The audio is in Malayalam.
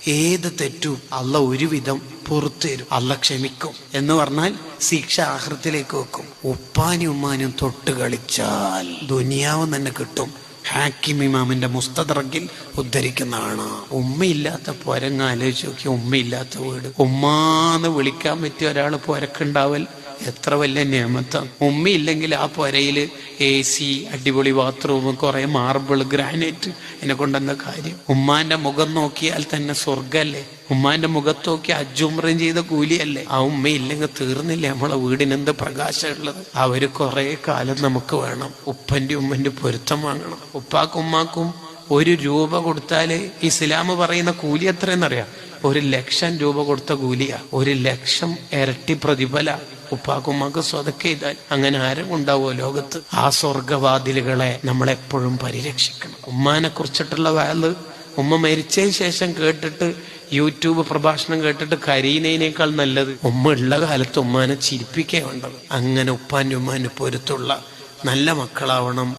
ഏത് തെറ്റും അള്ള ഒരുവിധം പുറത്തു തരും, അള്ള ക്ഷമിക്കും. എന്ന് പറഞ്ഞാൽ ശിക്ഷ ആഖിറത്തിലേക്ക് വെക്കും. ഉപ്പാനും ഉമ്മാനും തൊട്ട് കളിച്ചാൽ ദുനിയാവ് തന്നെ കിട്ടും. ഹാക്കിം ഇമാമിന്റെ മുസ്തദ്റക്കിൽ ഉദ്ധരിക്കുന്നതാണ്. ഉമ്മയില്ലാത്ത പോരങ്ങ ആലോചിച്ച് നോക്കി, ഉമ്മയില്ലാത്ത വീട്. ഉമ്മാന്ന് വിളിക്കാൻ പറ്റിയ ഒരാൾ പോരക്കുണ്ടാവൽ എത്ര വലിയ നിയമത്താണ്. ഉമ്മയില്ലെങ്കിൽ ആ പുരയില് AC, അടിപൊളി ബാത്റൂം, കുറെ മാർബിൾ, ഗ്രാനൈറ്റ്, എന്നെ കൊണ്ടെന്താ കാര്യം? ഉമ്മാന്റെ മുഖം നോക്കിയാൽ തന്നെ സ്വർഗല്ലേ? ഉമ്മാന്റെ മുഖത്ത് നോക്കി അജുമ്രം ചെയ്ത കൂലിയല്ലേ? ആ ഉമ്മയില്ലെങ്കിൽ തീർന്നില്ലേ നമ്മളെ വീടിനെന്ത് പ്രകാശമുള്ളത്? അവര് കുറെ കാലം നമുക്ക് വേണം. ഉപ്പന്റെ ഉമ്മന്റെ പൊരുത്തം വാങ്ങണം. ഉപ്പാക്കും ഉമ്മാക്കും 1 രൂപ കൊടുത്താല് ഇസ്ലാം പറയുന്ന കൂലി എത്രയെന്നറിയാം? 1,00,000 രൂപ കൊടുത്ത കൂലിയാ. 1,00,000 ഇരട്ടി പ്രതിഫല ഉപ്പാക്കുമ്മാക്ക് സ്വതക്ക ചെയ്താൽ. അങ്ങനെ ആരും ഉണ്ടാവോ ലോകത്ത്? ആ സ്വർഗവാതിലുകളെ നമ്മളെപ്പോഴും പരിരക്ഷിക്കണം. ഉമ്മാനെ കുറിച്ചിട്ടുള്ള വാല് ഉമ്മ മരിച്ചതിന് ശേഷം കേട്ടിട്ട് യൂട്യൂബ് പ്രഭാഷണം കേട്ടിട്ട് കരയുന്നതിനേക്കാൾ നല്ലത് ഉമ്മ ഉള്ള കാലത്ത് ഉമ്മാനെ ചിരിപ്പിക്കേ വേണ്ടത്. അങ്ങനെ ഉപ്പാൻ്റെ ഉമ്മാൻ്റെ പൊരുത്തുള്ള നല്ല മക്കളാവണം.